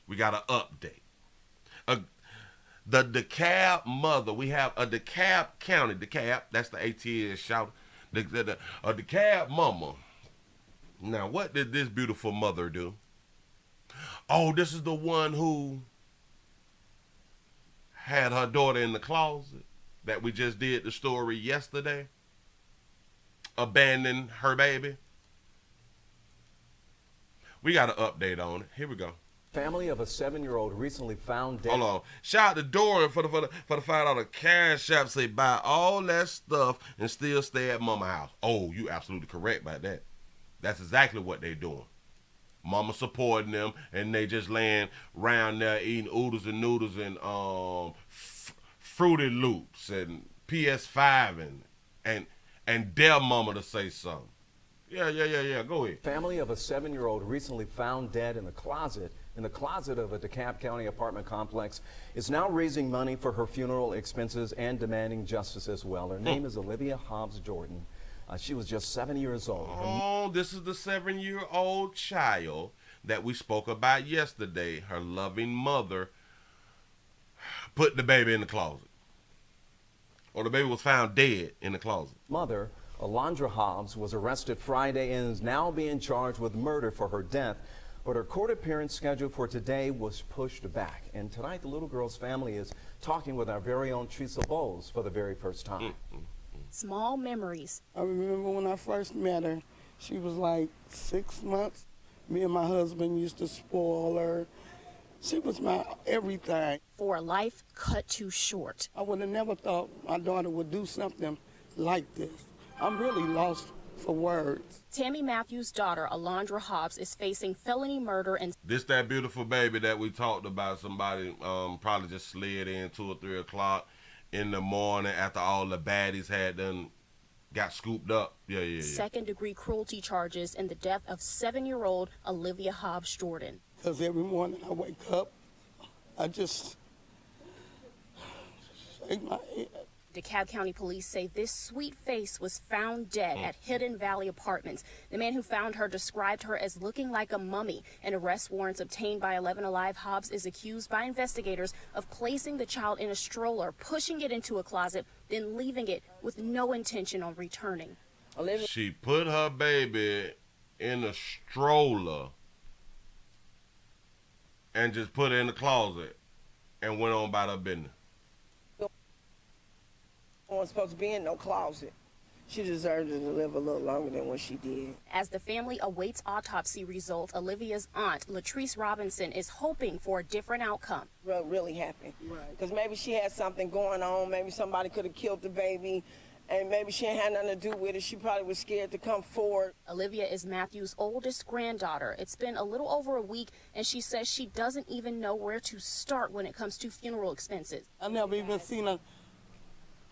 We got an update. A, the DeKalb mother, we have a DeKalb County, DeKalb, that's the ATL shout. A DeKalb mama. Now, what did this beautiful mother do? Oh, this is the one who had her daughter in the closet that we just did the story yesterday. Abandoned her baby. We got an update on it. Here we go. Family of a 7-year-old recently found dead. Hold on. Shout out to Doran for the $5 cash app. Say buy all that stuff and still stay at mama house. Oh, you absolutely correct about that. That's exactly what they doing. Mama supporting them, and they just laying around there eating oodles and noodles and Fruity Loops and PS5 and dare mama to say something. Yeah. Go ahead. Family of a 7-year-old recently found dead in the closet of a DeKalb County apartment complex is now raising money for her funeral expenses and demanding justice as well. Her name is Olivia Hobbs Jordan. She was just 7 years old. Oh, this is the 7-year-old child that we spoke about yesterday. Her loving mother put the baby in the closet. Or the baby was found dead in the closet. Mother, Alondra Hobbs, was arrested Friday and is now being charged with murder for her death. But her court appearance scheduled for today was pushed back. And tonight, the little girl's family is talking with our very own Teresa Bowles for the very first time. Small memories. I remember when I first met her, she was like 6 months. Me and my husband used to spoil her. She was my everything. For a life cut too short. I would have never thought my daughter would do something like this. I'm really lost for words. Tammy Matthews' daughter, Alondra Hobbs, is facing felony murder and... This that beautiful baby that we talked about. Somebody probably just slid in 2 or 3 o'clock in the morning after all the baddies had done got scooped up. Yeah. Second-degree cruelty charges in the death of 7-year-old Olivia Hobbs Jordan. Because every morning I wake up, I just shake my head. DeKalb County police say this sweet face was found dead at Hidden Valley Apartments. The man who found her described her as looking like a mummy. An arrest warrant obtained by 11 Alive Hobbs is accused by investigators of placing the child in a stroller, pushing it into a closet, then leaving it with no intention on returning. She put her baby in a stroller and just put it in the closet and went on about her business. Wasn't supposed to be in no closet. She deserved to live a little longer than what she did. As the family awaits autopsy results, Olivia's aunt, Latrice Robinson, is hoping for a different outcome. Really happy. Because maybe she had something going on. Maybe somebody could have killed the baby. And maybe she ain't had nothing to do with it. She probably was scared to come forward. Olivia is Matthew's oldest granddaughter. It's been a little over a week, and she says she doesn't even know where to start when it comes to funeral expenses. I never even seen a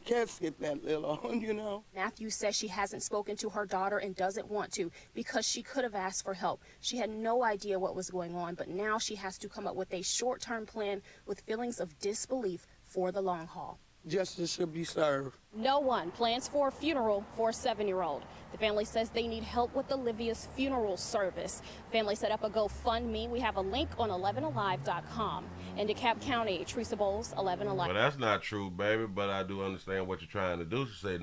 casket that little, Matthew says she hasn't spoken to her daughter and doesn't want to because she could have asked for help. She had no idea what was going on, but now she has to come up with a short-term plan with feelings of disbelief for the long haul. Justice should be served. No one plans for a funeral for a 7-year-old. The family says they need help with Olivia's funeral service. Family set up a GoFundMe. We have a link on 11alive.com. In DeKalb County, Teresa Bowles, 11 Alive. Well, that's not true, baby, but I do understand what you're trying to do. She said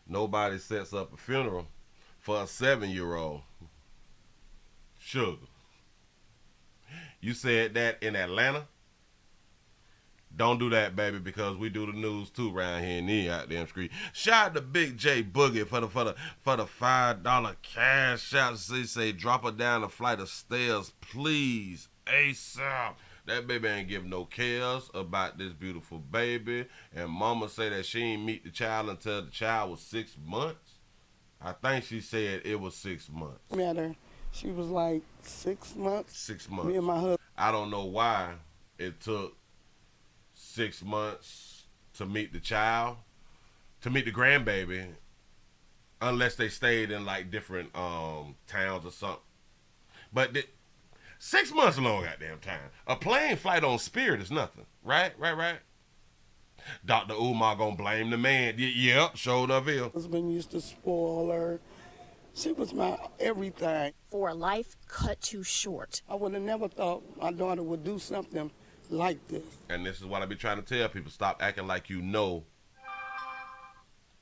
nobody sets up a funeral for a 7-year-old. Sugar. You said that in Atlanta? Don't do that, baby, because we do the news too around here in the goddamn street. Shout out to Big J Boogie for the $5 cash out. Say drop her down a flight of stairs, please, ASAP. That baby ain't give no cares about this beautiful baby. And mama say that she ain't meet the child until the child was 6 months. I think she said it was 6 months. Met her. She was like 6 months. 6 months. Me and my husband. I don't know why it took 6 months to meet the child, to meet the grandbaby, unless they stayed in like different towns or something. But 6 months a long goddamn time. A plane flight on Spirit is nothing. Right. Dr. Umar gonna blame the man. Yep, showed up here. Husband used to spoil her. She was my everything. For a life cut too short. I would have never thought my daughter would do something like this. And this is what I be trying to tell people. Stop acting like you know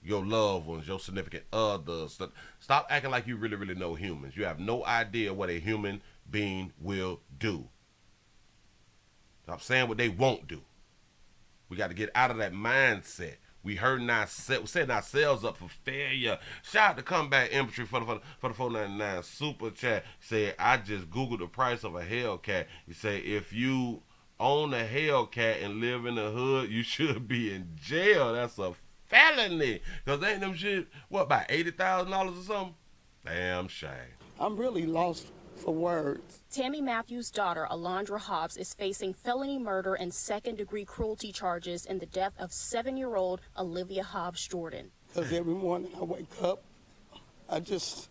your loved ones, your significant others. Stop acting like you really, really know humans. You have no idea what a human being will do. Stop saying what they won't do. We got to get out of that mindset. We setting ourselves up for failure. Shout out to Combat Infantry for the 499 super chat. Said, I just Googled the price of a Hellcat. He said, if you own a Hellcat and live in the hood, you should be in jail. That's a felony. Because ain't them shit, what, about $80,000 or something? Damn shame. I'm really lost for words. Tammy Matthews' daughter, Alondra Hobbs, is facing felony murder and second-degree cruelty charges in the death of 7-year-old Olivia Hobbs Jordan. Because every morning I wake up, I just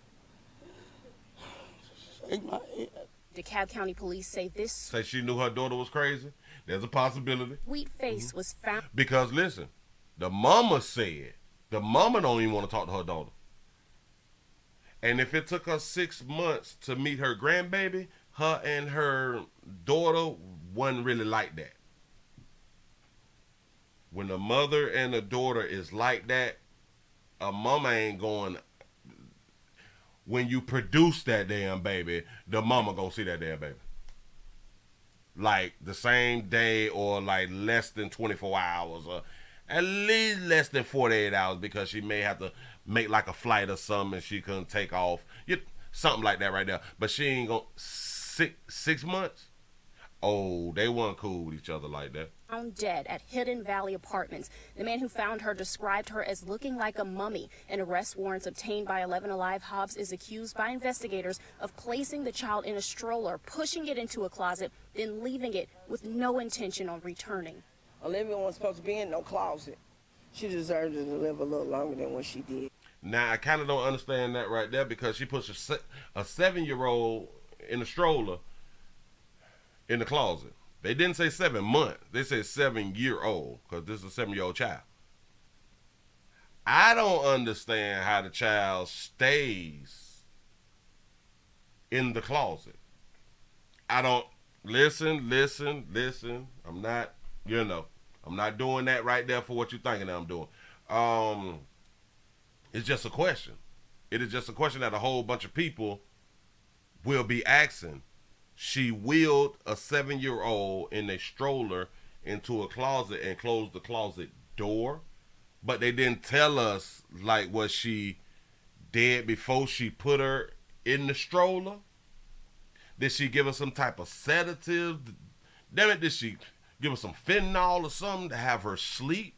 shake my head. DeKalb County Police say this Say she knew her daughter was crazy. There's a possibility. sweet face was found. Because listen, the mama said, the mama don't even want to talk to her daughter. And if it took her 6 months to meet her grandbaby, her and her daughter wasn't really like that. When the mother and the daughter is like that, a mama ain't going. When you produce that damn baby, the mama gonna see that damn baby. Like the same day or like less than 24 hours or at least less than 48 hours because she may have to make like a flight or something and she couldn't take off. Something like that right there. But she ain't gonna, 6 months? Oh, they weren't cool with each other like that. Found dead at Hidden Valley Apartments. The man who found her described her as looking like a mummy. An arrest warrant obtained by 11 Alive Hobbs is accused by investigators of placing the child in a stroller, pushing it into a closet, then leaving it with no intention on returning. Olivia wasn't supposed to be in no closet. She deserved to live a little longer than what she did. Now, I kind of don't understand that right there because she puts a 7-year-old in a stroller in the closet. They didn't say 7 months. They said 7-year-old because this is a 7-year-old child. I don't understand how the child stays in the closet. I don't, listen. I'm not, I'm not doing that right there for what you're thinking that I'm doing. It's just a question. It is just a question that a whole bunch of people will be asking. She wheeled a 7-year-old in a stroller into a closet and closed the closet door, but they didn't tell us, like, was she dead before she put her in the stroller? Did she give her some type of sedative? Damn it, did she give her some fentanyl or something to have her sleep?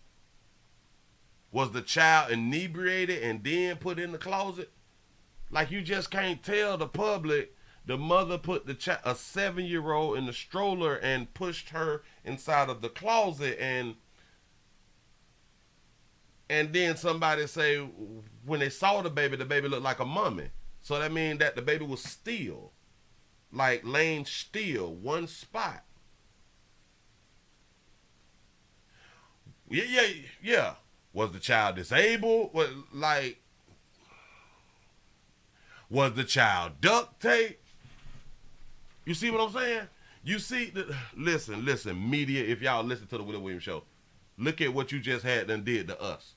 Was the child inebriated and then put in the closet? Like, you just can't tell the public the mother put a 7-year-old in the stroller and pushed her inside of the closet, and then somebody say when they saw the baby looked like a mummy. So that means that the baby was still, like laying still, one spot. Yeah. Was the child disabled? Was the child duct taped? You see what I'm saying? You see, listen, media, if y'all listen to the Willie Williams show, look at what you just had done did to us.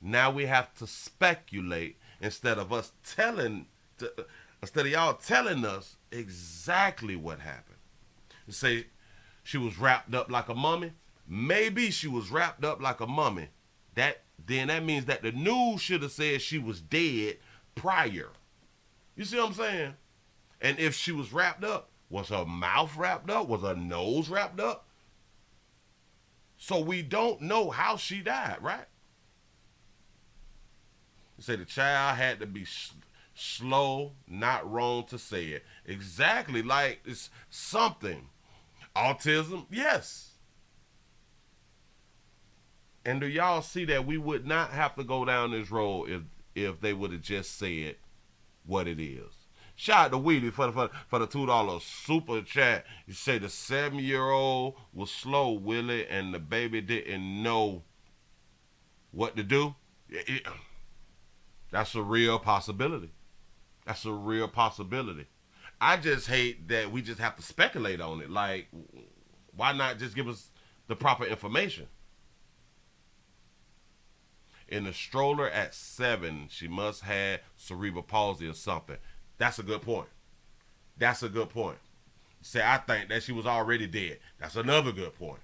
Now we have to speculate instead of y'all telling us exactly what happened. You say she was wrapped up like a mummy. Maybe she was wrapped up like a mummy. Then that means that the news should have said she was dead prior. You see what I'm saying? And if she was wrapped up, was her mouth wrapped up? Was her nose wrapped up? So we don't know how she died, right? You say the child had to be slow, not wrong to say it. Exactly, like it's something. Autism, yes. And do y'all see that we would not have to go down this road if they would have just said what it is? Shout out to Willie for the $2 super chat. You say the 7-year-old was slow, Willie, and the baby didn't know what to do. That's a real possibility. That's a real possibility. I just hate that we just have to speculate on it. Like, why not just give us the proper information? In the stroller at 7, she must have cerebral palsy or something. That's a good point. That's a good point. Say, I think that she was already dead. That's another good point.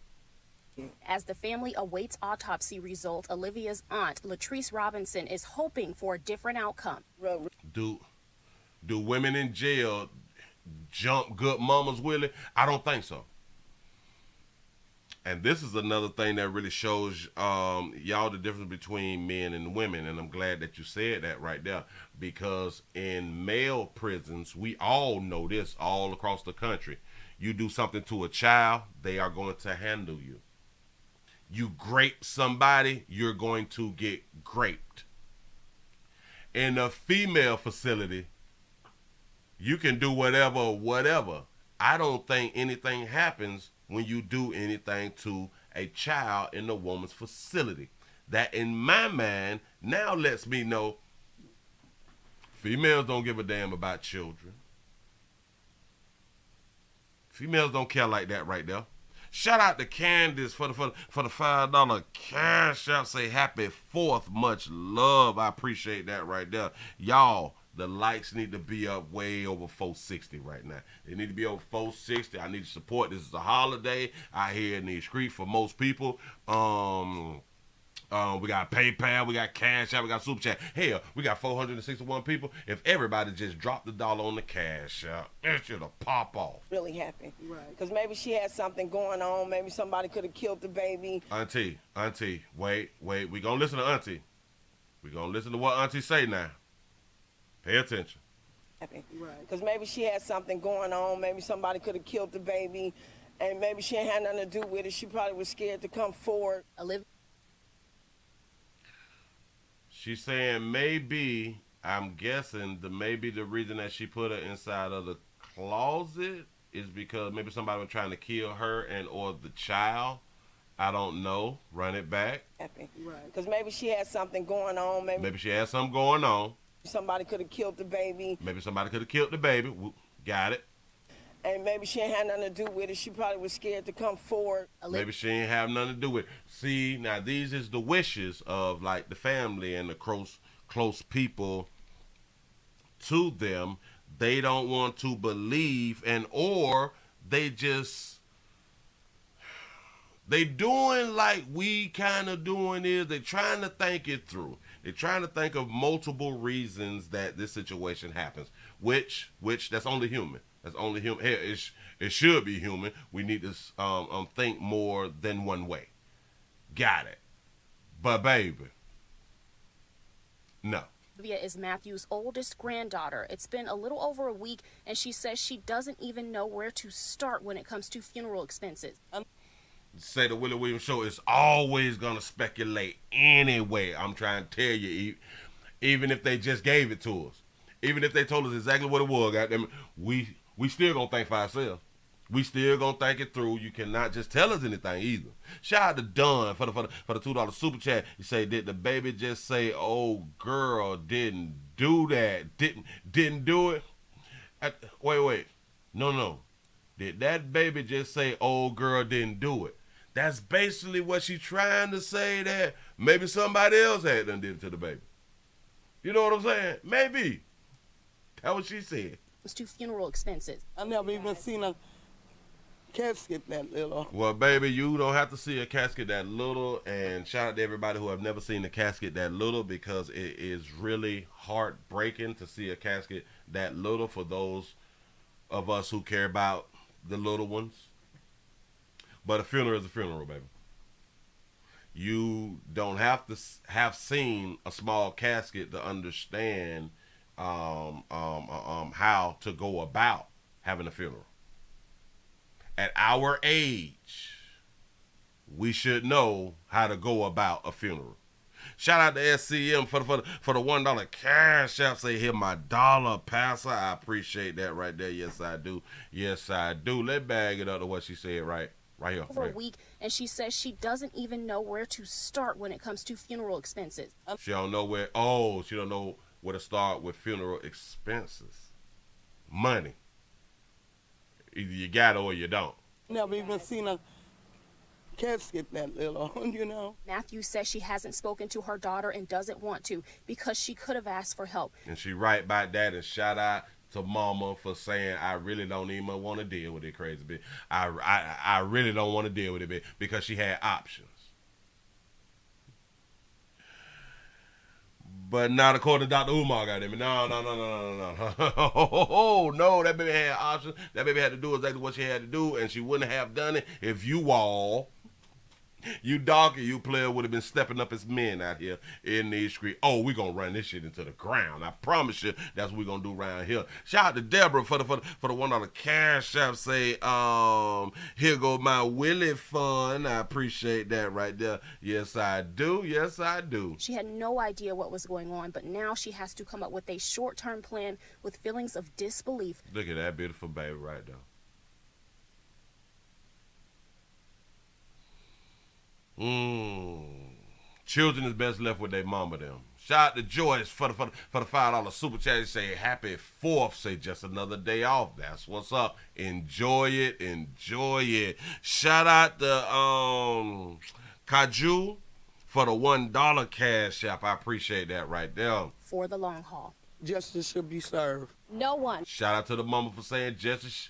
As the family awaits autopsy results, Olivia's aunt, Latrice Robinson, is hoping for a different outcome. Do women in jail jump good mamas, Willie? I don't think so. And this is another thing that really shows y'all the difference between men and women. And I'm glad that you said that right there. Because in male prisons, we all know this all across the country. You do something to a child, they are going to handle you. You grape somebody, you're going to get graped. In a female facility, you can do whatever. I don't think anything happens when you do anything to a child in a woman's facility. That, in my mind, now lets me know females don't give a damn about children. Females don't care like that right there. Shout out to Candace for the $5 cash out. Say happy 4th. Much love. I appreciate that right there. Y'all, the likes need to be up way over 460 right now. They need to be over 460. I need to support. This is a holiday out here in these streets for most people. We got PayPal, we got Cash App, we got Super Chat. Hell, we got 461 people. If everybody just dropped the dollar on the Cash App, it should have pop off. Really happy. Right. Because maybe she had something going on. Maybe somebody could have killed the baby. Auntie, wait. We gonna listen to Auntie. We gonna listen to what Auntie say now. Pay attention. Happy. Right. Because maybe she had something going on. Maybe somebody could have killed the baby. And maybe she ain't had nothing to do with it. She probably was scared to come forward. She's saying maybe, I'm guessing, maybe the reason that she put her inside of the closet is because maybe somebody was trying to kill her and or the child. I don't know. Run it back. Happy. Right. Because maybe she had something going on. Maybe she had something going on. Somebody could have killed the baby. Maybe somebody could have killed the baby. Got it. And maybe she ain't had nothing to do with it. She probably was scared to come forward. Maybe she ain't have nothing to do with it. See, now these is the wishes of like the family and the close people to them. They don't want to believe, and or they doing like we kind of doing is they trying to think it through. They're trying to think of multiple reasons that this situation happens, which that's only human. That's only human. Hey, it should be human. We need to think more than one way. Got it. But baby, no. Olivia is Matthew's oldest granddaughter. It's been a little over a week, and she says she doesn't even know where to start when it comes to funeral expenses. Say the Willie Williams show is always gonna speculate anyway. I'm trying to tell you, even if they just gave it to us, even if they told us exactly what it was, goddamn, we still gonna think for ourselves. We still gonna think it through. You cannot just tell us anything either. Shout out to Dunn for the $2 super chat. You say, did the baby just say, "Oh girl, didn't do that"? Didn't do it? Wait. No. Did that baby just say, "Oh girl, didn't do it"? That's basically what she's trying to say, that maybe somebody else had done did it to the baby. You know what I'm saying? Maybe. That's what she said. To funeral expenses. I never even seen a casket that little. Well, baby, you don't have to see a casket that little, and shout out to everybody who have never seen a casket that little, because it is really heartbreaking to see a casket that little for those of us who care about the little ones. But a funeral is a funeral, baby. You don't have to have seen a small casket to understand how to go about having a funeral. At our age, we should know how to go about a funeral. Shout out to SCM for the $1 cash app. Say, "Here my dollar, pastor." I appreciate that right there. Yes, I do. Let's bag it up to what she said, right? Right here. over a week, and she says she doesn't even know where to start when it comes to funeral expenses. She don't know where to start with funeral expenses. Money. Either you got it or you don't. Never even seen a casket that little, you know. Matthew says she hasn't spoken to her daughter and doesn't want to because she could have asked for help. And she right about that, and shout out to Mama for saying, I really don't even want to deal with it, crazy bitch. I really don't want to deal with it, bitch, because she had options. But not according to Dr. Umar, goddamn. No. Oh, no, that baby had options. That baby had to do exactly what she had to do, and she wouldn't have done it if you all, you dog you player, would have been stepping up as men out here in these streets. Oh, we gonna run this shit into the ground. I promise you, that's what we gonna do around here. Shout out to Deborah for the $1 cash app. Say, here go my Willie fund. I appreciate that right there. Yes, I do. Yes, I do. She had no idea what was going on, but now she has to come up with a short-term plan with feelings of disbelief. Look at that beautiful baby right there. Children is best left with their mama them. Shout out to Joyce for the $5 super chat. Say happy 4th. Say just another day off. That's what's up. Enjoy it. Enjoy it. Shout out to Kaju for the $1 cash app. I appreciate that right there. For the long haul. Justice should be served. No one. Shout out to the mama for saying justice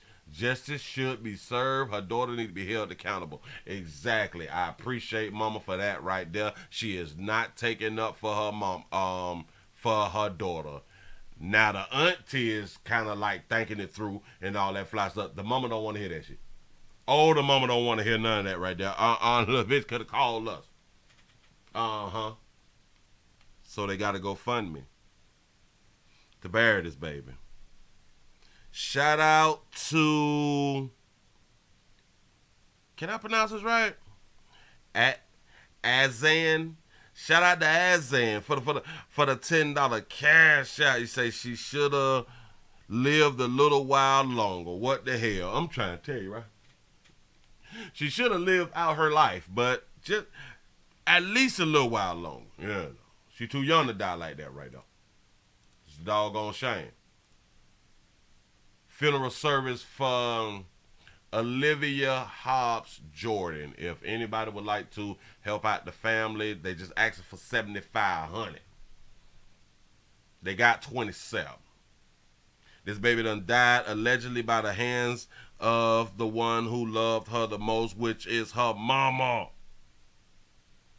should be served. Her daughter need to be held accountable. Exactly. I appreciate Mama for that right there. She is not taking up for her mom, for her daughter. Now the auntie is kind of like thinking it through and all that fly stuff. The mama don't want to hear that shit. Oh, the mama don't want to hear none of that right there. Little bitch could have called us. So they got to GoFundMe to bury this baby. Shout out to, can I pronounce this right? Azan. Shout out to Azan for the $10 cash out. You say she should have lived a little while longer. What the hell? I'm trying to tell you, right? She should have lived out her life, but just at least a little while longer. Yeah, she too young to die like that right now. It's a doggone shame. Funeral service for Olivia Hobbs Jordan. If anybody would like to help out the family, they just asking for $7,500. They got 27. This baby done died allegedly by the hands of the one who loved her the most, which is her mama.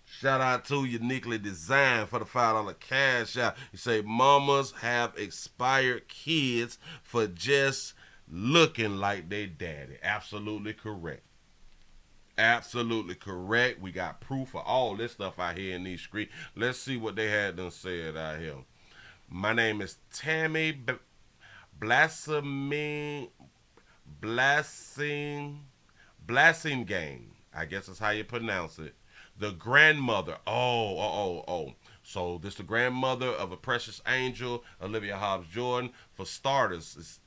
Shout out to Uniquely Designed for the $5 cash out. You say mamas have expired kids for just looking like they daddy. Absolutely correct. Absolutely correct. We got proof of all this stuff out here in these streets. Let's see what they had done said out here. My name is Tammy Blasingame. I guess that's how you pronounce it. The grandmother. Oh. So this is the grandmother of a precious angel, Olivia Hobbs Jordan. For starters,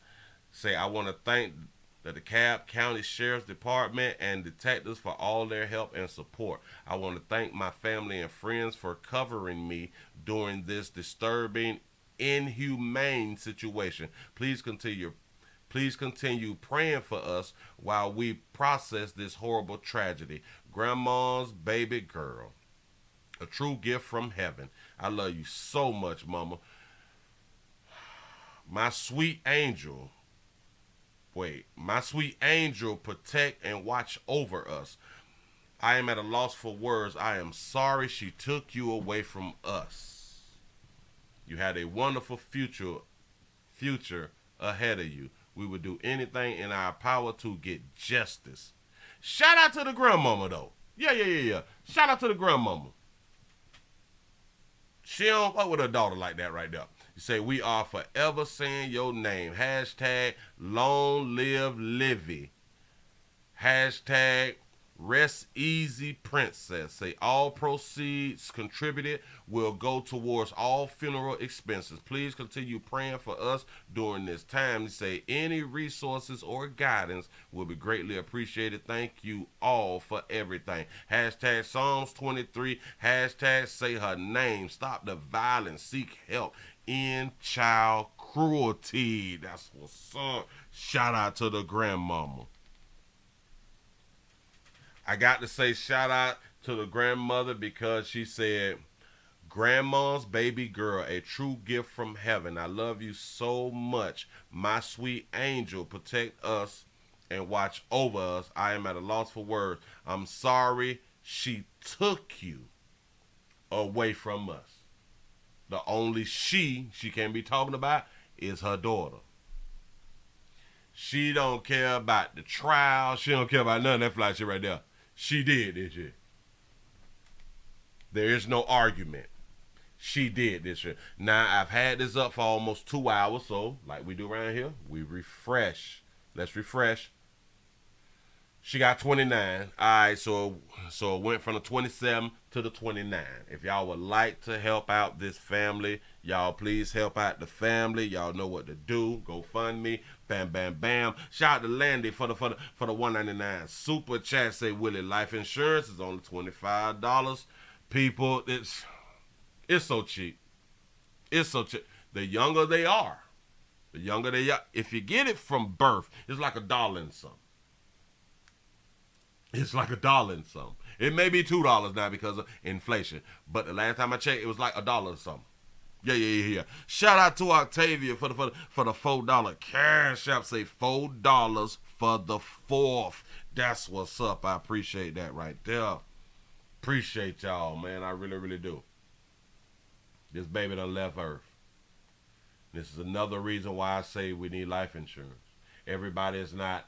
say I want to thank the DeKalb County Sheriff's Department and detectives for all their help and support. I want to thank my family and friends for covering me during this disturbing, inhumane situation. Please continue praying for us while we process this horrible tragedy. Grandma's baby girl. A true gift from heaven. I love you so much, Mama. My sweet angel. My sweet angel, protect and watch over us. I am at a loss for words. I am sorry she took you away from us. You had a wonderful future ahead of you. We would do anything in our power to get justice. Shout out to the grandmama, though. Yeah. Shout out to the grandmama. She don't fuck with her daughter like that right there. You say, we are forever saying your name. Hashtag long live Livy. Hashtag Rest easy, princess. Say all proceeds contributed will go towards all funeral expenses. Please continue praying for us during this time. Say any resources or guidance will be greatly appreciated. Thank you all for everything. Hashtag Psalms 23. Hashtag say her name. Stop the violence. Seek help. End child cruelty. That's what's up. Shout out to the grandmama. I got to say shout out to the grandmother because she said, Grandma's baby girl, a true gift from heaven. I love you so much. My sweet angel, protect us and watch over us. I am at a loss for words. I'm sorry she took you away from us. The only she can't be talking about is her daughter. She don't care about the trial. She don't care about none of that fly shit right there. She did this shit. There is no argument. She did this shit. Now, I've had this up for almost 2 hours, so like we do around here, we refresh. Let's refresh. She got 29. All right, so it went from the 27 to the 29. If y'all would like to help out this family, y'all please help out the family. Y'all know what to do. GoFundMe. Bam, bam, bam. Shout out to Landy for the $1.99 super chat. Say Willie, life insurance is only $25. People, it's so cheap. It's so cheap. The younger they are, if you get it from birth, it's like $1 and something. It's like $1 and something. It may be $2 now because of inflation, but the last time I checked, it was like $1 and something. Yeah. Shout out to Octavia for the $4 cash app. Say $4 for the 4th. That's what's up. I appreciate that right there. Appreciate y'all, man. I really, really do. This baby done left Earth. This is another reason why I say we need life insurance. Everybody is not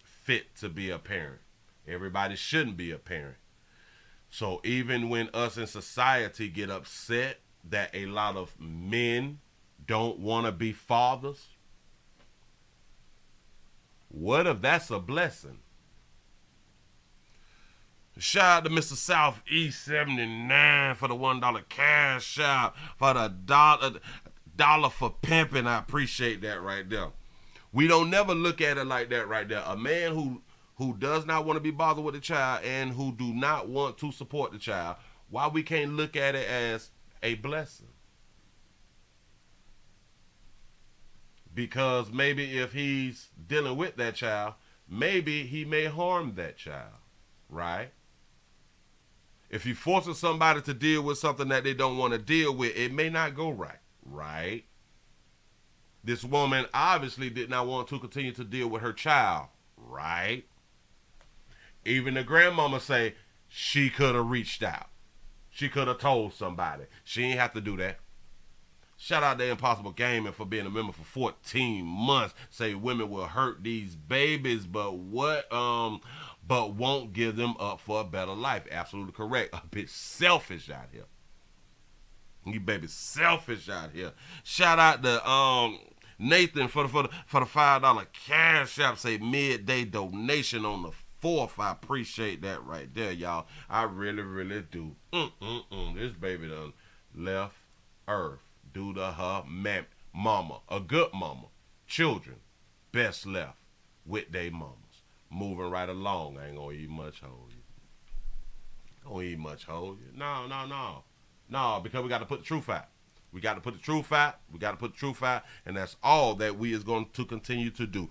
fit to be a parent. Everybody shouldn't be a parent. So even when us in society get upset that a lot of men don't want to be fathers, what if that's a blessing? Shout out to Mr. Southeast 79 for the $1 cash out, for the dollar for pimping. I appreciate that right there. We don't never look at it like that right there. A man who does not want to be bothered with the child and who do not want to support the child, why we can't look at it as a blessing? Because maybe if he's dealing with that child, maybe he may harm that child, right? If you're forcing somebody to deal with something that they don't want to deal with, it may not go right, right? This woman obviously did not want to continue to deal with her child, right? Even the grandmama say she could have reached out. She could have told somebody. She ain't have to do that. Shout out to Impossible Gaming for being a member for 14 months. Say women will hurt these babies, but won't give them up for a better life. Absolutely correct. A bit selfish out here. You baby selfish out here. Shout out to Nathan for the $5 cash app. Say midday donation on the 4th. I appreciate that right there, y'all. I really, really do. This baby done left Earth due to her mama, a good mama. Children best left with their mamas. Moving right along. I ain't gonna eat much hold you. No, because we got to put the truth out. We got to put the truth out, and that's all that we is going to continue to do.